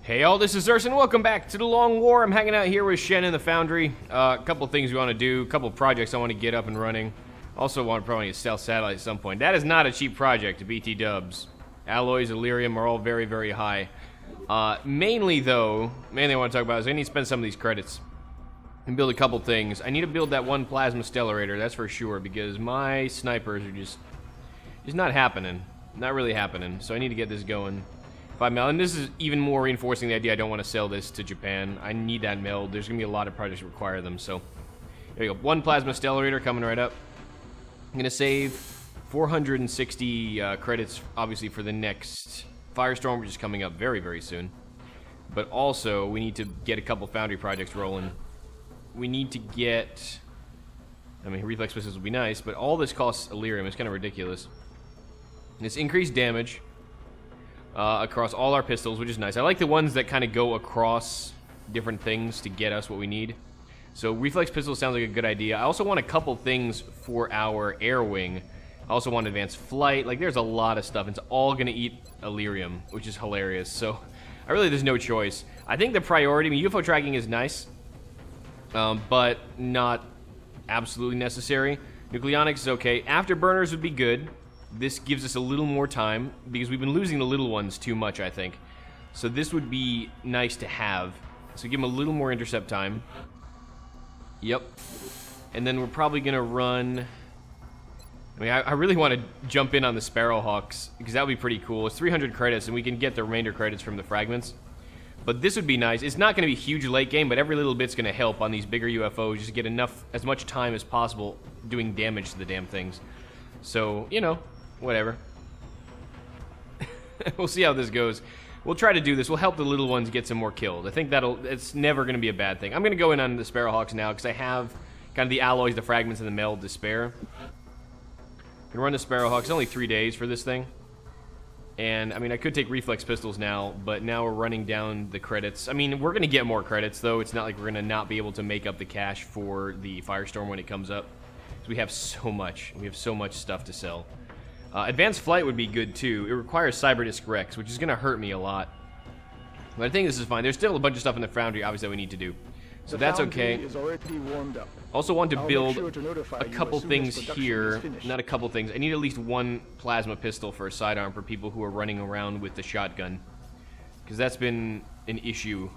Hey all, this is Urson. Welcome back to the Long War. I'm hanging out here with Shen in the Foundry. A couple things we want to do, a couple projects I want to get up and running. Also want to probably stealth satellite at some point. That is not a cheap project, BT dubs. Alloys, Illyrium are all very, very high. Mainly I want to talk about is I need to spend some of these credits and build a couple things. I need to build that one plasma stellarator, that's for sure, because my snipers are just not happening. Not really happening, so I need to get this going. 5 mil, and this is even more reinforcing the idea I don't want to sell this to Japan. I need that meld. There's going to be a lot of projects that require them, so there you go. One plasma stellarator coming right up. I'm going to save 460 credits, obviously, for the next Firestorm, which is coming up very, very soon. But also, we need to get a couple Foundry projects rolling. We need to get... I mean, reflex pistols would be nice, but all this costs Illyrium. It's kind of ridiculous. And it's increased damage across all our pistols, which is nice. I like the ones that kind of go across different things to get us what we need. So reflex pistol sounds like a good idea. I also want a couple things for our air wing. I also want advanced flight. Like, there's a lot of stuff. It's all going to eat Illyrium, which is hilarious. So there's no choice. I think the priority, I mean, UFO tracking is nice, but not absolutely necessary. Nucleonics is okay. Afterburners would be good. This gives us a little more time, because we've been losing the little ones too much, I think. So this would be nice to have. So give them a little more intercept time. Yep. And then we're probably going to run... I mean, I really want to jump in on the Sparrowhawks, because that would be pretty cool. It's 300 credits, and we can get the remainder credits from the fragments. But this would be nice. It's not going to be huge late game, but every little bit's going to help on these bigger UFOs, just to get as much time as possible doing damage to the damn things. So, you know... whatever. We'll see how this goes. We'll try to do this. We'll help the little ones get some more kills. I think it's never going to be a bad thing. I'm going to go in on the Sparrowhawks now because I have kind of the alloys, the fragments, and the meld to spare. I'm going to run the Sparrowhawks. It's only 3 days for this thing. And, I mean, I could take reflex pistols now, but now we're running down the credits. I mean, we're going to get more credits, though. It's not like we're going to not be able to make up the cash for the Firestorm when it comes up. So we have so much. We have so much stuff to sell. Advanced flight would be good too. It requires Cyberdisc Rex, which is going to hurt me a lot. But I think this is fine. There's still a bunch of stuff in the Foundry, obviously, that we need to do. So that's okay. Also want to build a couple things here. Not a couple things. I need at least one plasma pistol for a sidearm for people who are running around with the shotgun. Because that's been an issue.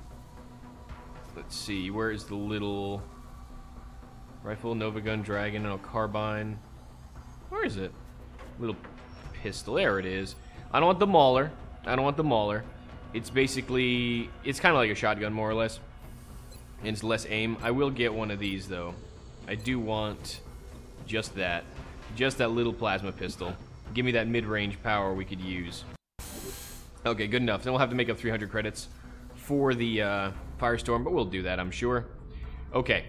Let's see. Where is the little... rifle, Nova Gun, Dragon, no, carbine. Where is it? Little pistol. There it is. I don't want the Mauler. I don't want the Mauler. It's basically... it's kind of like a shotgun, more or less. And it's less aim. I will get one of these, though. I do want just that. Just that little plasma pistol. Give me that mid-range power we could use. Okay, good enough. Then we'll have to make up 300 credits for the Firestorm, but we'll do that, I'm sure. Okay.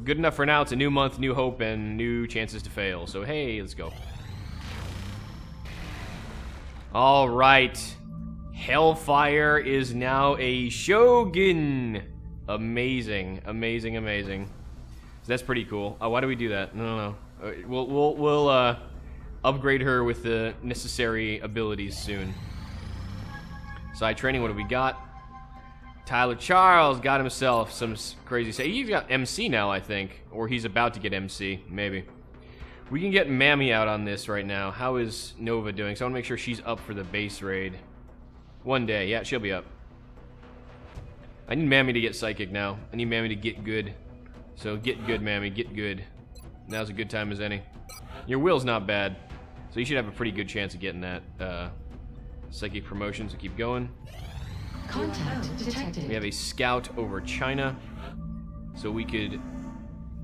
Good enough for now. It's a new month, new hope, and new chances to fail. So, hey, let's go. Alright, Hellfire is now a Shogun. Amazing, amazing, amazing. So that's pretty cool. Why do we do that? No. We'll upgrade her with the necessary abilities soon. Side training, what do we got? Tyler Charles got himself some crazy... he's got MC now, I think. Or he's about to get MC, maybe. We can get Mammy out on this right now. How is Nova doing? So I want to make sure she's up for the base raid. One day. Yeah, she'll be up. I need Mammy to get psychic now. I need Mammy to get good. So get good, Mammy. Get good. Now's a good time as any. Your will's not bad. So you should have a pretty good chance of getting that psychic promotion. So keep going. Contact detected. We have a scout over China. So we could...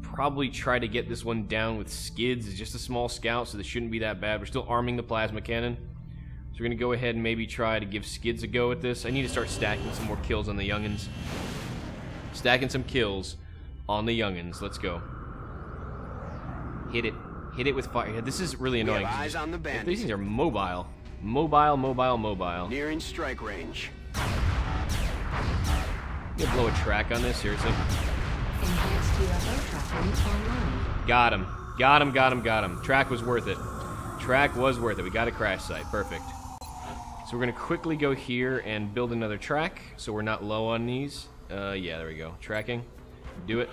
probably try to get this one down with skids. It's just a small scout, so this shouldn't be that bad. We're still arming the plasma cannon. So we're going to go ahead and maybe try to give skids a go at this. I need to start stacking some more kills on the youngins. Stacking some kills on the youngins. Let's go. Hit it. Hit it with fire. Yeah, this is really annoying. Eyes on the bandit. These things are mobile. Mobile. Nearing strike range. You blow a track on this, seriously. Enhanced UFO tracking online. Got him. Track was worth it. We got a crash site. Perfect. So we're going to quickly go here and build another track so we're not low on these. Yeah, there we go. Tracking. Do it.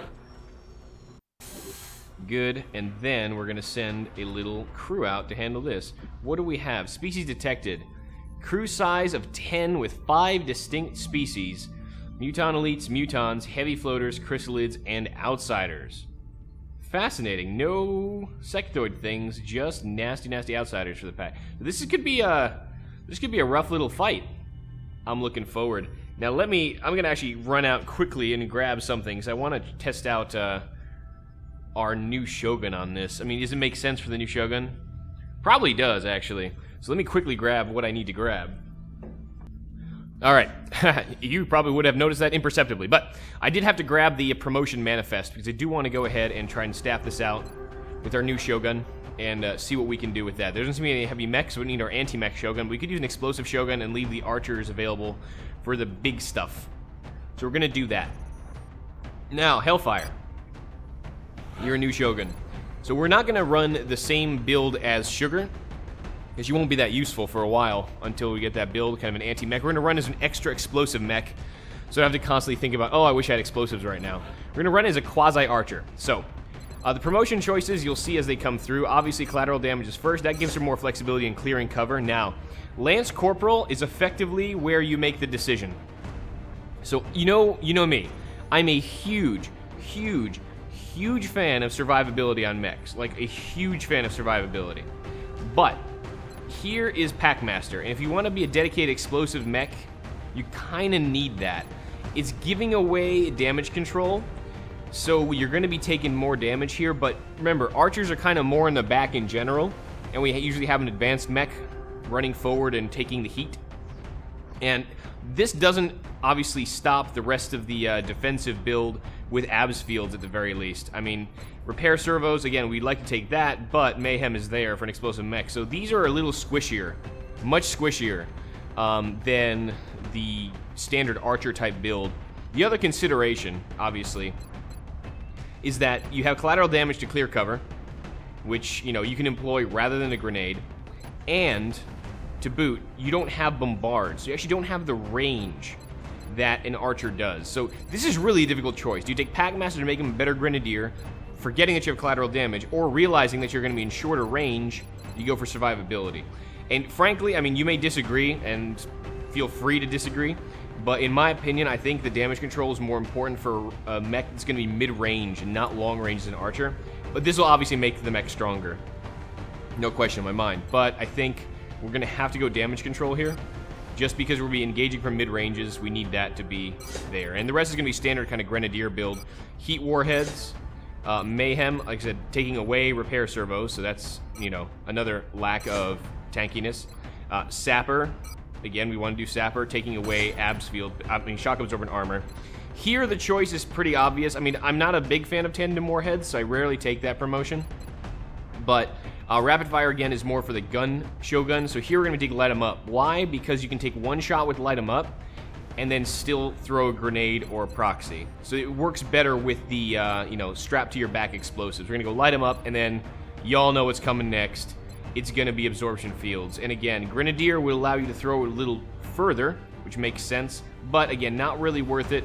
Good. And then we're going to send a little crew out to handle this. What do we have? Species detected. Crew size of 10 with 5 distinct species. Muton elites, mutons, heavy floaters, chrysalids, and outsiders. Fascinating. No sectoid things, just nasty, nasty outsiders for the pack. This could be a rough little fight. I'm looking forward. Now I'm gonna actually run out quickly and grab something, because I want to test out our new Shogun on this. I mean, does it make sense for the new Shogun? Probably does, actually. So let me quickly grab what I need to grab. Alright, you probably would have noticed that imperceptibly, but I did have to grab the promotion manifest, because I do want to go ahead and try and staff this out with our new Shogun, and see what we can do with that. There doesn't seem to be any heavy mechs, so we need our anti-mech Shogun. We could use an explosive Shogun and leave the archers available for the big stuff. So we're going to do that. Now, Hellfire. You're a new Shogun. So we're not going to run the same build as Sugar, because you won't be that useful for a while until we get that build, kind of an anti-mech. We're going to run as an extra explosive mech, so I have to constantly think about, oh, I wish I had explosives right now. We're going to run as a quasi-archer. So, the promotion choices you'll see as they come through. Obviously, collateral damage is first. That gives her more flexibility in clearing cover. Now, Lance Corporal is effectively where you make the decision. So, you know me. I'm a huge, huge, huge fan of survivability on mechs. Like, a huge fan of survivability. But here is Packmaster, and if you want to be a dedicated explosive mech, you kind of need that. It's giving away damage control, so you're going to be taking more damage here, but remember, archers are kind of more in the back in general, and we usually have an advanced mech running forward and taking the heat. And this doesn't obviously stop the rest of the defensive build with abs fields at the very least. I mean, repair servos, again, we'd like to take that, but Mayhem is there for an explosive mech. So these are a little squishier, much squishier than the standard archer type build. The other consideration, obviously, is that you have collateral damage to clear cover, which, you can employ rather than a grenade, and to boot, you don't have bombard, so you actually don't have the range that an archer does. So this is really a difficult choice. Do you take Packmaster to make him a better grenadier, forgetting that you have collateral damage, or realizing that you're going to be in shorter range, you go for survivability? And frankly, I mean, you may disagree, and feel free to disagree, but in my opinion, I think the damage control is more important for a mech that's going to be mid-range and not long-range as an archer. But this will obviously make the mech stronger. No question in my mind. But I think we're going to have to go damage control here. Just because we'll be engaging from mid-ranges, we need that to be there. And the rest is going to be standard kind of grenadier build. Heat warheads, Mayhem, like I said, taking away repair servos, so that's, another lack of tankiness. Sapper, again, we want to do Sapper, taking away abs field, shock absorbent armor. Here, the choice is pretty obvious. I mean, I'm not a big fan of tandem warheads, so I rarely take that promotion. But rapid fire, again, is more for the gun Shogun, so here we're going to take light 'em up. Why? Because you can take one shot with light 'em up, and then still throw a grenade or a proxy. So it works better with the, strapped to your back explosives. We're going to go light 'em up, and then y'all know what's coming next. It's going to be absorption fields. And again, Grenadier will allow you to throw a little further, which makes sense, but again, not really worth it.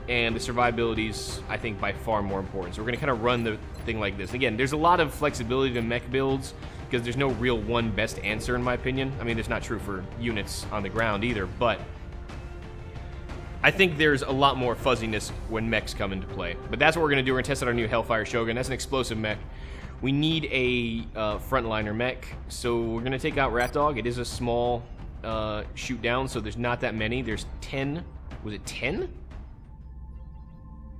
And the survivability is, I think, by far more important. So we're going to kind of run the thing like this. Again, there's a lot of flexibility to mech builds, because there's no real one best answer, in my opinion. I mean, it's not true for units on the ground either, but I think there's a lot more fuzziness when mechs come into play. But that's what we're going to do. We're going to test out our new Hellfire Shogun. That's an explosive mech. We need a frontliner mech, so we're going to take out Rat Dog. It is a small shoot down, so there's not that many. There's 10. Was it 10?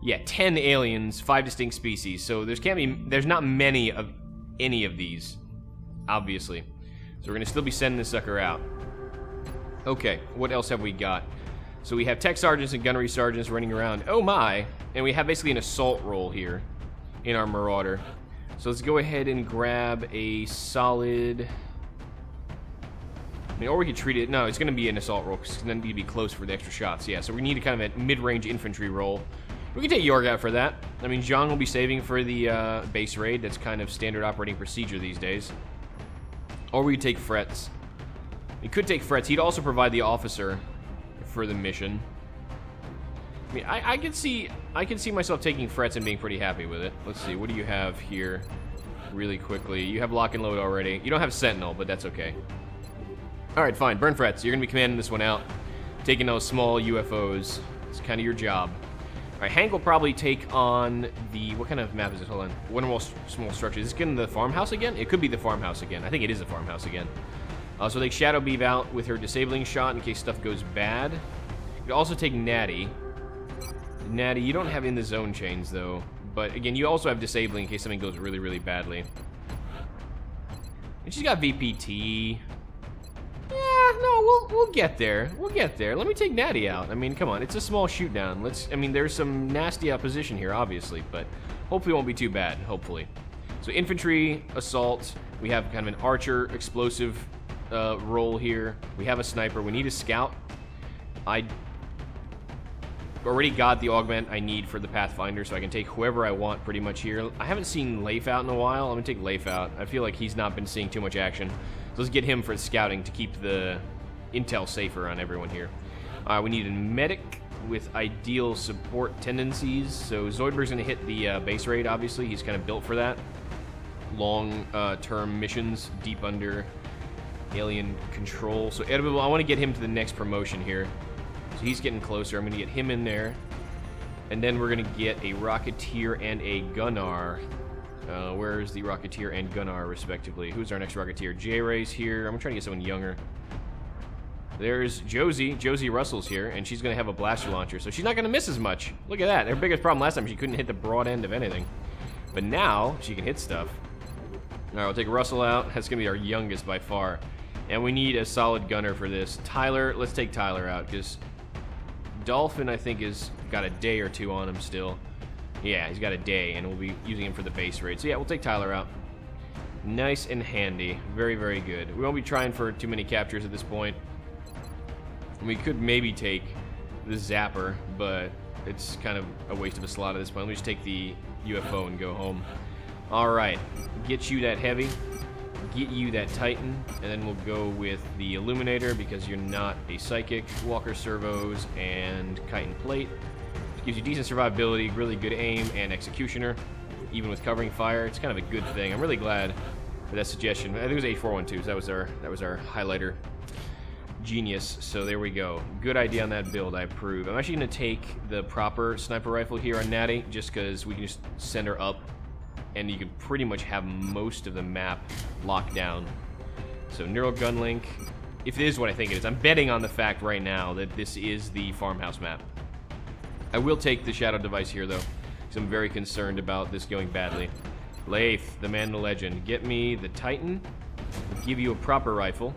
Yeah, 10 aliens, 5 distinct species. So there's not many of any of these, obviously. So we're going to still be sending this sucker out. Okay, what else have we got? So we have tech sergeants and gunnery sergeants running around. Oh my! And we have basically an assault role here in our Marauder. So let's go ahead and grab a solid... I mean, or we could treat it... No, it's going to be an assault role, because it's going to need to be close for the extra shots. Yeah, so we need a kind of a mid-range infantry role. We can take Yorg out for that. I mean, Zhang will be saving for the base raid. That's kind of standard operating procedure these days. Or we could take Frets. We could take Fretz. He'd also provide the officer for the mission. I mean, I can see myself taking Fretz and being pretty happy with it. Let's see, what do you have here really quickly? You have lock and load already. You don't have Sentinel, but that's okay. Alright, fine. Burn Fretz. You're going to be commanding this one out. Taking those small UFOs. It's kind of your job. Alright, Hank will probably take on the... What kind of map is it? Hold on. One or more small structures. Is this getting the farmhouse again? It could be the farmhouse again. I think it is the farmhouse again. So they Shadow Beam out with her disabling shot in case stuff goes bad. You could also take Natty. Natty, you don't have in the zone chains, though. But, again, you also have disabling in case something goes really, really badly. And she's got VPT. Yeah, no, we'll get there. We'll get there. Let me take Natty out. I mean, come on. It's a small shoot down. I mean, there's some nasty opposition here, obviously. But hopefully it won't be too bad. Hopefully. So, infantry, assault. We have kind of an archer, explosive role here. We have a sniper. We need a scout. I already got the augment I need for the Pathfinder, so I can take whoever I want pretty much here. I haven't seen Leif out in a while. I'm going to take Leif out. I feel like he's not been seeing too much action. So let's get him for scouting to keep the intel safer on everyone here. We need a medic with ideal support tendencies. So Zoidberg's going to hit the base raid, obviously. He's kind of built for that. Long-term missions deep under alien control. So I want to get him to the next promotion here. So he's getting closer. I'm going to get him in there. And then we're going to get a Rocketeer and a Gunnar. Where's the Rocketeer and Gunnar, respectively? Who's our next Rocketeer? J-Ray's here. I'm trying to get someone younger. There's Josie. Josie Russell's here, and she's going to have a blaster launcher, so she's not going to miss as much. Look at that. Her biggest problem last time, she couldn't hit the broad end of anything. But now, she can hit stuff. All right, we'll take Russell out. That's going to be our youngest by far. And we need a solid gunner for this. Tyler, let's take Tyler out, because Dolphin, I think, has got a day or two on him still. Yeah, he's got a day, and we'll be using him for the base raid. So yeah, we'll take Tyler out. Nice and handy. Very, very good. We won't be trying for too many captures at this point. We could maybe take the Zapper, but it's kind of a waste of a slot at this point. Let me just take the UFO and go home. Alright, get you that Heavy. Get you that Titan, and then we'll go with the Illuminator because you're not a Psychic. Walker Servos and Chitin Plate. Gives you decent survivability, really good aim, and Executioner. Even with covering fire, it's kind of a good thing. I'm really glad for that suggestion. I think it was H412, so that was our highlighter. Genius. So there we go. Good idea on that build, I approve. I'm actually going to take the proper sniper rifle here on Natty, just because we can just send her up, and you can pretty much have most of the map locked down. So Neural Gun Link, if it is what I think it is, I'm betting on the fact right now that this is the farmhouse map. I will take the Shadow device here, though, because I'm very concerned about this going badly. Leif, the man, the legend. Get me the Titan. We'll give you a proper rifle.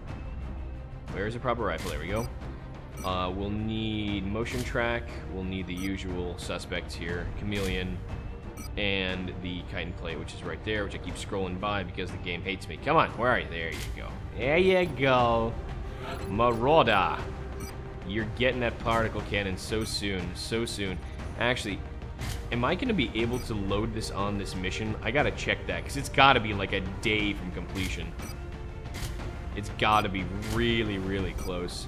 Where's a proper rifle? There we go. We'll need motion track. We'll need the usual suspects here. Chameleon and the Chitin Plate, which is right there, which I keep scrolling by because the game hates me. Come on, where are you? There you go. There you go. Marauder. You're getting that particle cannon so soon, so soon. Actually, am I going to be able to load this on this mission? I got to check that, because it's got to be like a day from completion. It's got to be really, really close.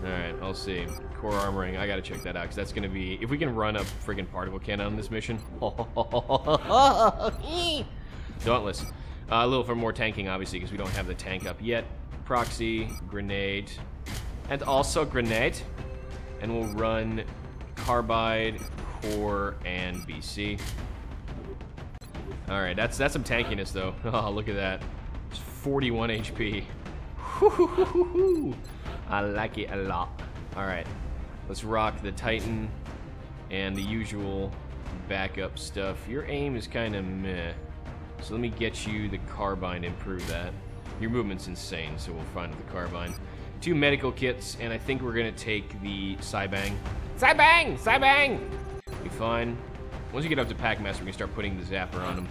Alright, I'll see. Core armoring, I got to check that out, because that's going to be... If we can run a friggin' particle cannon on this mission... Dauntless. A little for more tanking, obviously, because we don't have the tank up yet. Proxy, grenade... And also grenade. And we'll run carbide, core, and BC. Alright, that's some tankiness though. Oh, look at that. It's 41 HP. I like it a lot. Alright. Let's rock the Titan and the usual backup stuff. Your aim is kind of meh. So let me get you the carbine and improve that. Your movement's insane, so we'll find the carbine. 2 medical kits, and I think we're gonna take the Cybang. Cybang! Cybang! Be fine. Once you get up to Packmaster, we can start putting the Zapper on him.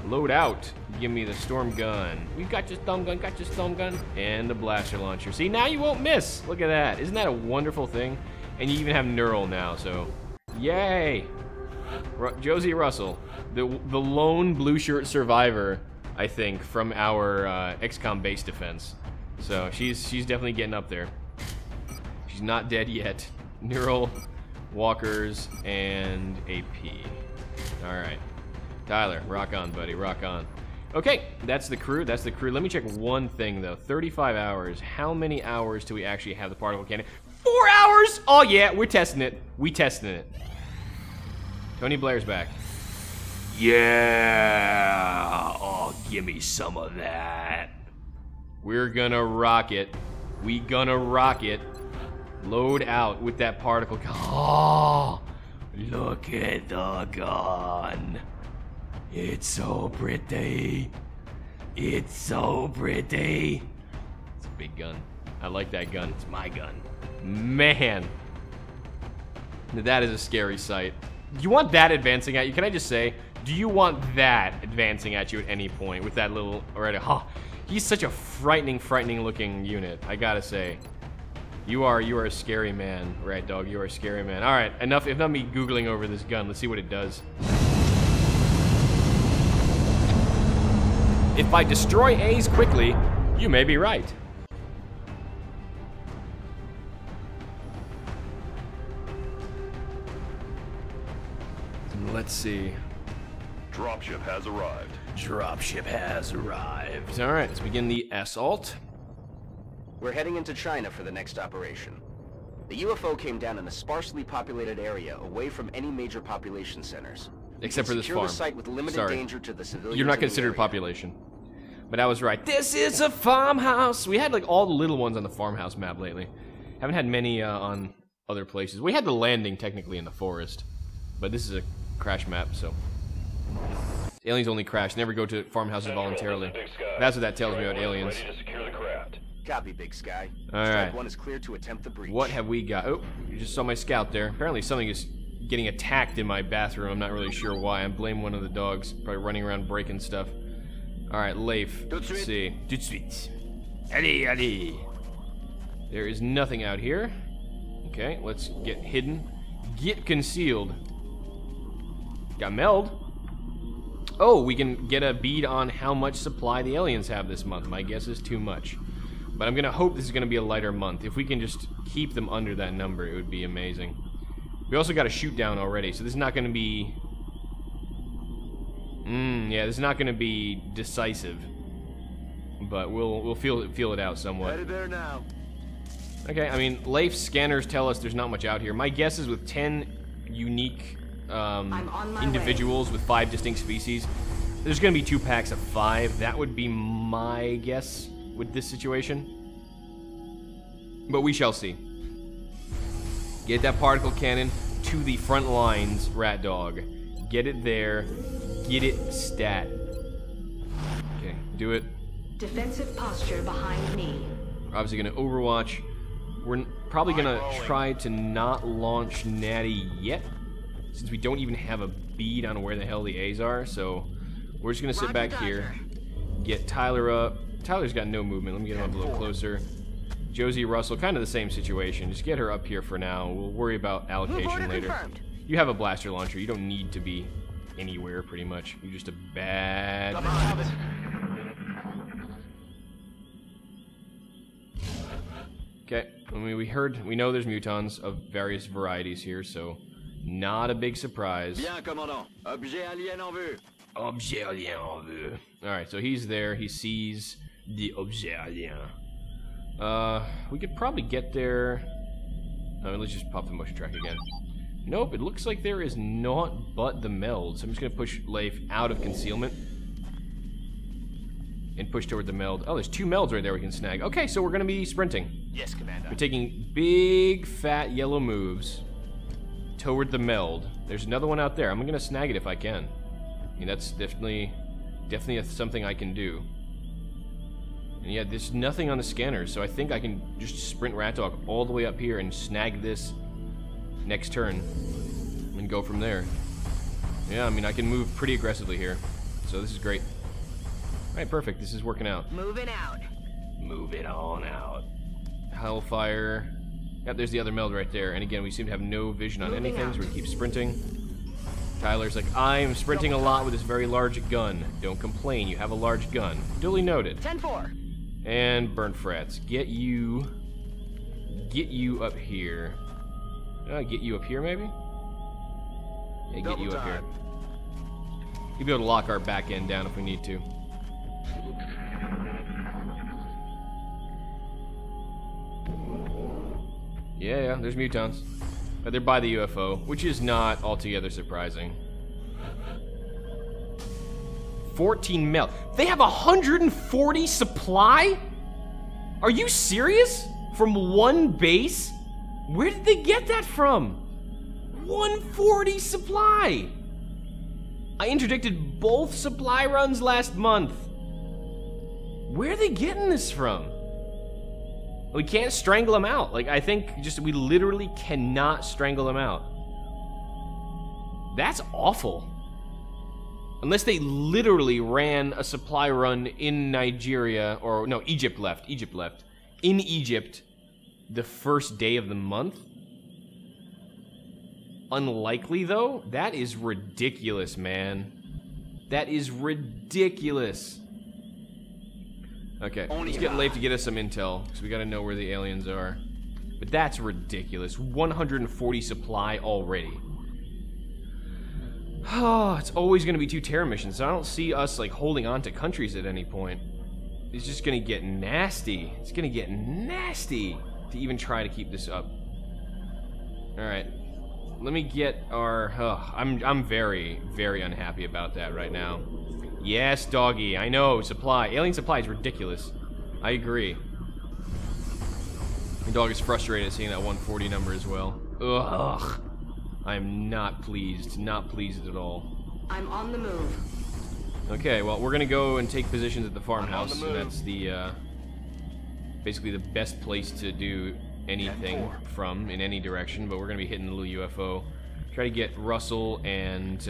Load out. Give me the Storm Gun. We got your Storm Gun, got your Storm Gun. And the Blaster Launcher. See, now you won't miss. Look at that. Isn't that a wonderful thing? And you even have Neural now, so... Yay! Josie Russell. The lone blue shirt survivor, I think, from our XCOM base defense. So she's definitely getting up there. She's not dead yet. Neural, walkers, and AP. Alright. Tyler, rock on, buddy, rock on. Okay, that's the crew, that's the crew. Let me check one thing, though. 35 hours. How many hours do we actually have the particle cannon? 4 hours! Oh, yeah, we're testing it. We testing it. Tony Blair's back. Yeah! Oh, give me some of that. We're gonna rock it. We gonna rock it. Load out with that particle. Oh, look at the gun. It's so pretty. It's so pretty. It's a big gun. I like that gun. It's my gun. Man. That is a scary sight. You want that advancing at you? Can I just say, do you want that advancing at you at any point with that little already? Oh, he's such a frightening looking unit. I gotta say. You are a scary man, Rat Dog. You are a scary man. All right, enough me googling over this gun. Let's see what it does. If I destroy A's quickly, you may be right. Let's see. Dropship has arrived. Dropship has arrived. All right, let's begin the assault. We're heading into China for the next operation. The UFO came down in a sparsely populated area away from any major population centers. Except for this farm. The site with limited danger to the civilians. You're not considered population. But I was right. This is a farmhouse. We had like all the little ones on the farmhouse map lately. Haven't had many on other places. We had the landing technically in the forest. But this is a crash map, so. Aliens only crash, never go to farmhouses voluntarily. That's what that tells me about aliens. Copy, Big Sky. Alright. One is clear to attempt the breach. What have we got? Oh, you just saw my scout there. Apparently something is getting attacked in my bathroom. I'm not really sure why. I blame one of the dogs. Probably running around breaking stuff. Alright, Leif. Let's see. Tout de suite. Allez, allez. There is nothing out here. Okay, let's get hidden. Get concealed. Got Meld. Oh, we can get a bead on how much supply the aliens have this month. My guess is too much. But I'm gonna hope this is gonna be a lighter month. If we can just keep them under that number, it would be amazing. We also got a shoot down already, so this is not gonna be... yeah, this is not gonna be decisive. But we'll feel it out somewhat. Headed there now. Okay, I mean, Leif's scanners tell us there's not much out here. My guess is with 10 unique individuals with 5 distinct species, there's gonna be 2 packs of 5. That would be my guess with this situation. But we shall see. Get that particle cannon to the front lines, Rat Dog. Get it there. Get it stat. Okay, do it. Defensive posture behind me. We're obviously gonna Overwatch. We're probably gonna try to not launch Natty yet, since we don't even have a bead on where the hell the A's are, so we're just gonna sit back here, get Tyler up. Tyler's got no movement. Let me get him up a little closer. Josie Russell, kind of the same situation. Just get her up here for now. We'll worry about allocation later. Confirmed. You have a blaster launcher. You don't need to be anywhere, pretty much. You're just a bad... Okay, I mean, we know there's mutons of various varieties here, so not a big surprise. Bien, commandant. Objet alien en vue. Objet alien en vue. Alright, so he's there. He sees the objet alien. We could probably get there... let's just pop the motion track again. Nope, it looks like there is naught but the meld. So I'm just going to push Leif out of concealment. And push toward the meld. Oh, there's 2 melds right there we can snag. Okay, so we're going to be sprinting. Yes, Commander. We're taking big, fat, yellow moves toward the meld. There's another one out there. I'm going to snag it if I can. I mean, that's definitely something I can do. And yeah, there's nothing on the scanner, so I think I can just sprint Rat Dog all the way up here and snag this next turn and go from there. Yeah, I mean, I can move pretty aggressively here, so this is great. All right, perfect. This is working out. Moving out. Move it on out. Hellfire. Yep, there's the other meld right there. And again, we seem to have no vision on anything, so we keep sprinting. Tyler's like, I am sprinting a lot with this very large gun. Don't complain, you have a large gun. Duly noted. 10-4. And burn frets. Get you up here. Get you up here, maybe? Yeah, get you up here. You'll be able to lock our back end down if we need to. Yeah, there's mutons. But they're by the UFO, which is not altogether surprising. 14 mil. They have 140 supply? Are you serious? From one base? Where did they get that from? 140 supply. I interdicted both supply runs last month. Where are they getting this from? We can't strangle them out. Like, I think just we literally cannot strangle them out. That's awful. Unless they literally ran a supply run in Nigeria, or no, Egypt left. In Egypt, the first day of the month. Unlikely, though. That is ridiculous, man. That is ridiculous. Okay, let's get Leif to get us some intel, because we gotta know where the aliens are. But that's ridiculous. 140 supply already. Oh, it's always gonna be 2 terror missions, so I don't see us, like, holding on to countries at any point. It's just gonna get nasty. It's gonna get nasty to even try to keep this up. Alright. Let me get our... I'm very, very unhappy about that right now. Yes, doggy. I know. Supply. Alien supply is ridiculous. I agree. The dog is frustrated at seeing that 140 number as well. Ugh. I'm not pleased. Not pleased at all. I'm on the move. Okay, well, we're gonna go and take positions at the farmhouse. And that's the, basically the best place to do anything from in any direction, but we're gonna be hitting the little UFO. Try to get Russell and,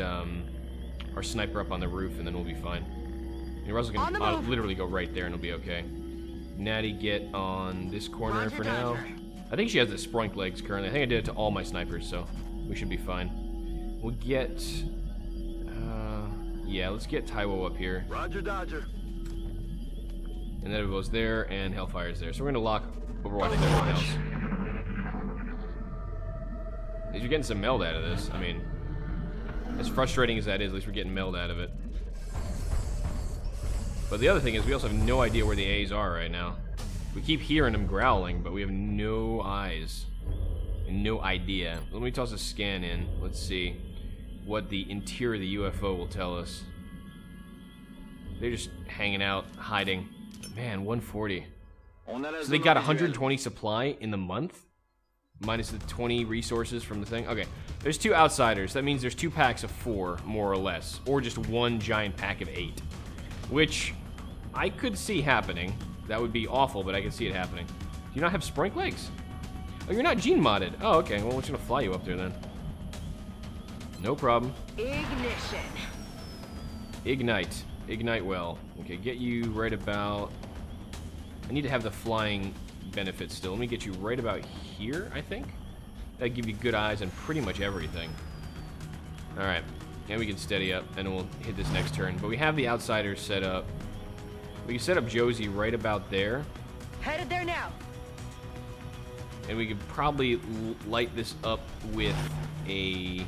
our sniper up on the roof, and then we'll be fine. And Russell can literally go right there, and it'll be okay. Natty, get on this corner for now. I think she has the Sproink legs currently. I think I did it to all my snipers, so we should be fine. We'll get... yeah, let's get Taiwo up here. Roger, Dodger. And then it goes there, and Hellfire's there. So we're going to lock Overwatch and everyone else. At least you're getting some meld out of this. I mean... as frustrating as that is, at least we're getting meld out of it. But the other thing is we also have no idea where the A's are right now. We keep hearing them growling, but we have no eyes. And no idea. Let me toss a scan in. Let's see what the interior of the UFO will tell us. They're just hanging out, hiding. But man, 140. So they got 120 supply in the month? Minus the 20 resources from the thing? Okay, there's 2 outsiders. That means there's 2 packs of 4, more or less. Or just 1 giant pack of 8. Which I could see happening. That would be awful, but I could see it happening. Do you not have Sproink legs? Oh, you're not gene modded. Oh, okay. Well, we're just gonna fly you up there then. No problem. Ignition. Ignite. Ignite well. Okay, get you right about... I need to have the flying benefit still. Let me get you right about here, I think. That'd give you good eyes on pretty much everything. Alright. And we can steady up, and then we'll hit this next turn. But we have the outsiders set up. We can set up Josie right about there. Headed there now. And we could probably light this up with a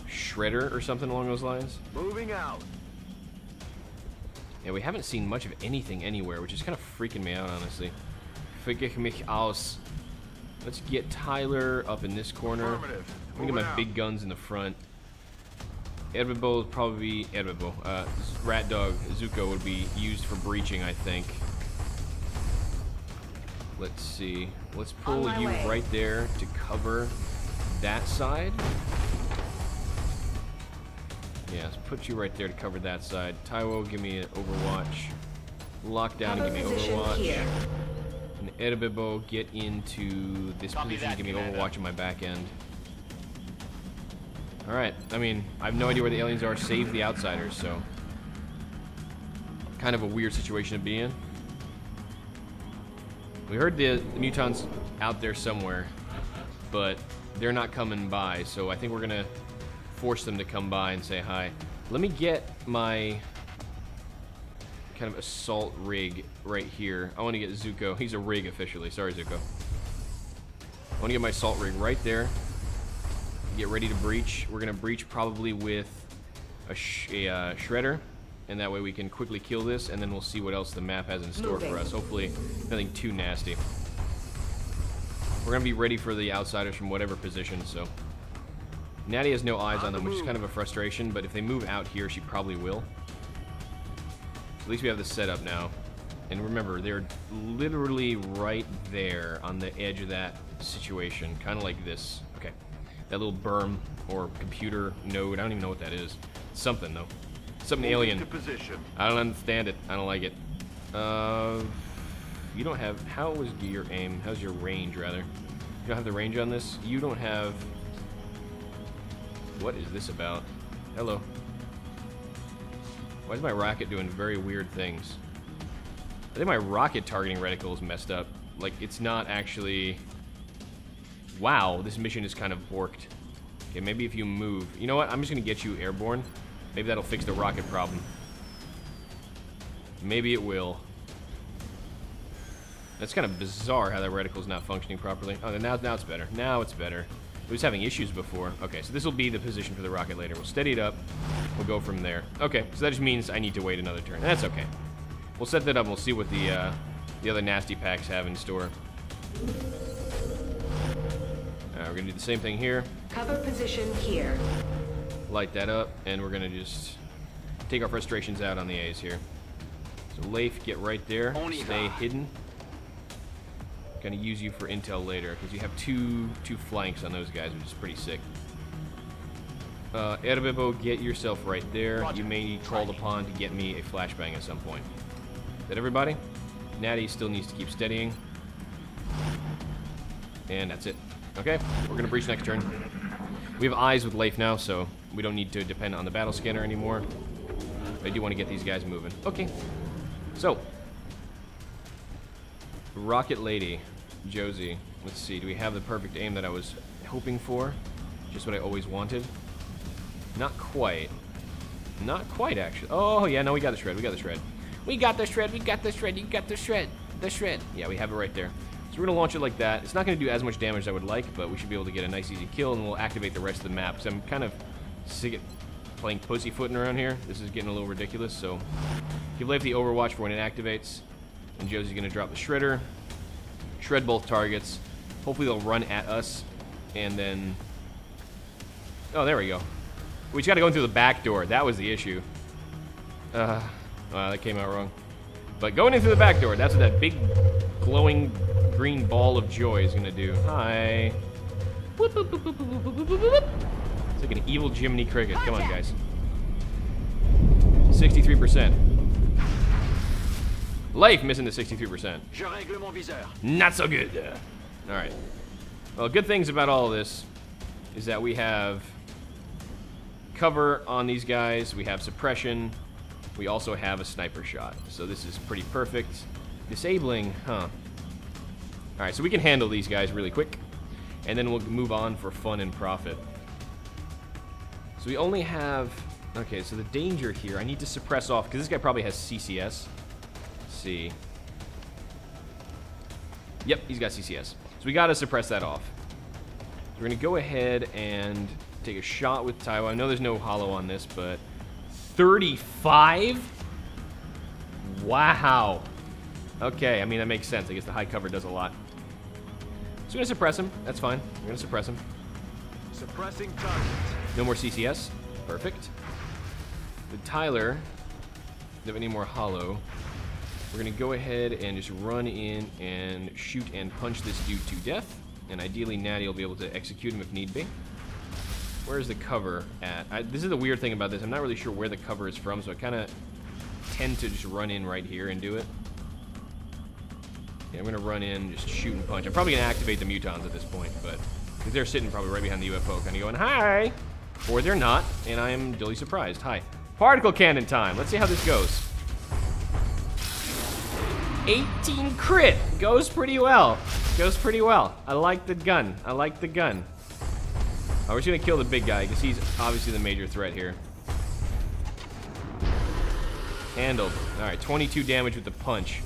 shredder or something along those lines. Moving out. Yeah, we haven't seen much of anything anywhere, which is kind of freaking me out, honestly. Freak mich aus. Let's get Tyler up in this corner. Let me get my big guns in the front. Erbibo would probably be... Erbibo. Rat Dog Zuko would be used for breaching, I think. Let's see. Let's pull you right there to cover that side. Yeah, let's put you right there to cover that side. Taiwo, give me an Overwatch. Lockdown, and give me Overwatch. And Erbibo, get into this position, give me Overwatch on my back end. Alright, I mean, I have no idea where the aliens are, save the outsiders, so... kind of a weird situation to be in. We heard the mutants out there somewhere, but they're not coming by, so I think we're gonna force them to come by and say hi. Let me get my... kind of assault rig right here. I want to get Zuko. He's a rig officially. Sorry, Zuko. I want to get my assault rig right there. Get ready to breach. We're going to breach probably with a shredder. And that way we can quickly kill this, and then we'll see what else the map has in store for us. Hopefully, nothing too nasty. We're going to be ready for the outsiders from whatever position, so. Natty has no eyes on them, which is kind of a frustration, but if they move out here, she probably will. So at least we have this set up now. And remember, they're literally right there on the edge of that situation, kind of like this. Okay. That little berm or computer node, I don't even know what that is. Something, though. Something alien. I don't understand it. I don't like it. You don't have... How was your aim? How's your range, rather? You don't have the range on this? You don't have... What is this about? Hello. Why is my rocket doing very weird things? I think my rocket targeting reticle is messed up. Like, it's not actually... Wow, this mission is kind of borked. Okay, maybe if you move... You know what? I'm just going to get you airborne. Maybe that'll fix the rocket problem. Maybe it will. That's kind of bizarre how that reticle's not functioning properly. Oh, now it's better. Now it's better. It was having issues before. Okay, so this will be the position for the rocket later. We'll steady it up. We'll go from there. Okay, so that just means I need to wait another turn. That's okay. We'll set that up and we'll see what the other nasty packs have in store. We're going to do the same thing here. Cover position here. Light that up, and we're gonna just take our frustrations out on the A's here. So Leif, get right there. Stay hidden. Gonna use you for intel later, because you have two flanks on those guys, which is pretty sick. Erbibo, get yourself right there. You may need called upon to get me a flashbang at some point. Is that everybody? Natty still needs to keep steadying. And that's it. Okay, we're gonna breach next turn. We have eyes with Leif now, so we don't need to depend on the battle scanner anymore. But I do want to get these guys moving. Okay. So. Rocket Lady. Josie. Let's see. Do we have the perfect aim that I was hoping for? Just what I always wanted? Not quite. Not quite, actually. Oh, yeah. No, we got the shred. We got the shred. We got the shred. We got the shred. You got the shred. The shred. Yeah, we have it right there. So we're going to launch it like that. It's not going to do as much damage as I would like, but we should be able to get a nice easy kill, and we'll activate the rest of the map. Because I'm kind of sick of playing pussyfooting around here. This is getting a little ridiculous, so give Leif the overwatch for when it activates. And Josie's going to drop the shredder. Shred both targets. Hopefully they'll run at us, and then... Oh, there we go. We just got to go in through the back door. That was the issue. That came out wrong. But going in through the back door, that's what that big glowing green ball of joy is going to do. Hi. Whoop, whoop, whoop, whoop, whoop, whoop, whoop, whoop. It's like an evil Jiminy Cricket. Come on, guys. 63%. Leif missing the 63%. Not so good. Alright. Well, good things about all of this is that we have cover on these guys. We have suppression. We also have a sniper shot. So this is pretty perfect. Disabling, huh? Alright, so we can handle these guys really quick. And then we'll move on for fun and profit. So we only have... Okay, so the danger here, I need to suppress off, because this guy probably has CCS. Let's see. Yep, he's got CCS. So we got to suppress that off. We're going to go ahead and take a shot with Taiwan. I know there's no holo on this, but 35? Wow. Okay, I mean, that makes sense. I guess the high cover does a lot. So we're going to suppress him. That's fine. We're going to suppress him. Suppressing target. No more CCS. Perfect. With Tyler, don't have any more holo. We're going to go ahead and just run in and shoot and punch this dude to death. And ideally, Natty will be able to execute him if need be. Where's the cover at? This is the weird thing about this. I'm not really sure where the cover is from, so I kind of tend to just run in right here and do it. Yeah, I'm going to run in, just shoot and punch. I'm probably going to activate the mutons at this point, but because they're sitting probably right behind the UFO, kind of going, hi! Or they're not, and I am dully surprised. Hi. Particle cannon time. Let's see how this goes. 18 crit. Goes pretty well. Goes pretty well. I like the gun. I like the gun. Oh, we're just going to kill the big guy, because he's obviously the major threat here. Handled. Alright, 22 damage with the punch.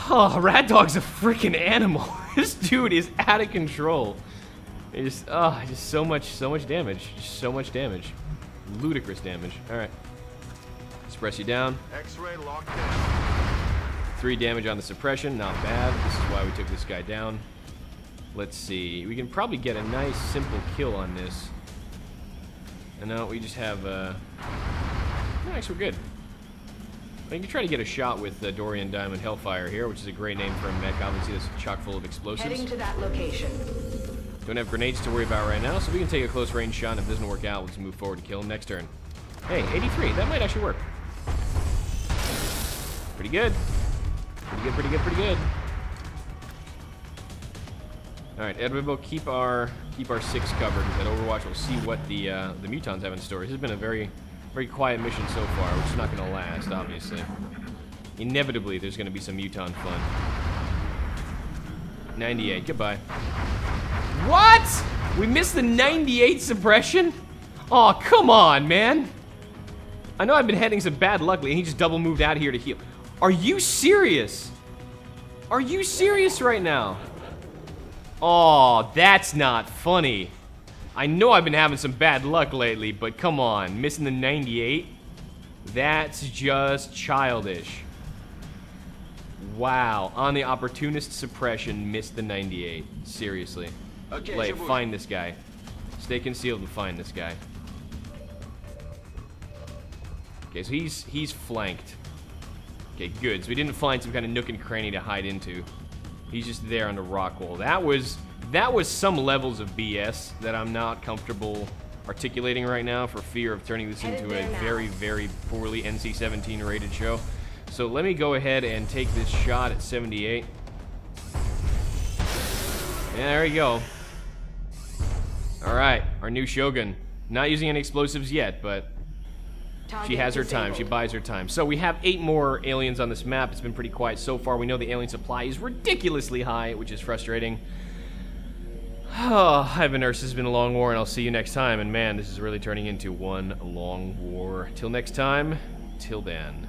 Oh, Rat Dog's a freaking animal. This dude is out of control. Just so much damage. Just so much damage. Ludicrous damage. Alright. Suppress you down. X-ray locked in. 3 damage on the suppression. Not bad. This is why we took this guy down. Let's see. We can probably get a nice, simple kill on this. And now we just have, actually, we're good. I can try to get a shot with Dorian Diamond Hellfire here, which is a great name for a mech. Obviously, that's chock full of explosives. Heading to that location. Don't have grenades to worry about right now, so we can take a close range shot, and if it doesn't work out, we'll just move forward and kill him next turn. Hey, 83. That might actually work. Pretty good. Pretty good. Alright, Edward, we'll keep our 6 covered. At Overwatch, we'll see what the Mutons have in store. This has been a very quiet mission so far, which is not going to last, obviously. Inevitably, there's going to be some Muton fun. 98, goodbye. What? We missed the 98 suppression? Oh, come on, man. I know I've been having some bad luck, and he just double moved out here to heal. Are you serious? Are you serious right now? Oh, that's not funny. I know I've been having some bad luck lately, but come on, missing the 98? That's just childish. Wow, on the opportunist suppression, missed the 98. Seriously. Okay, Lay, find this guy. Stay concealed and find this guy. Okay, so he's flanked. Okay, good. So we didn't find some kind of nook and cranny to hide into. He's just there on the rock wall. That was some levels of BS that I'm not comfortable articulating right now for fear of turning this into a very poorly NC-17 rated show. So let me go ahead and take this shot at 78. Yeah, there we go. Alright, our new Shogun. Not using any explosives yet, but she has her time. She buys her time. So we have 8 more aliens on this map. It's been pretty quiet so far. We know the alien supply is ridiculously high, which is frustrating. Oh, I've been Nurse. This has been a long war, and I'll see you next time. And man, this is really turning into one long war. Till next time, till then.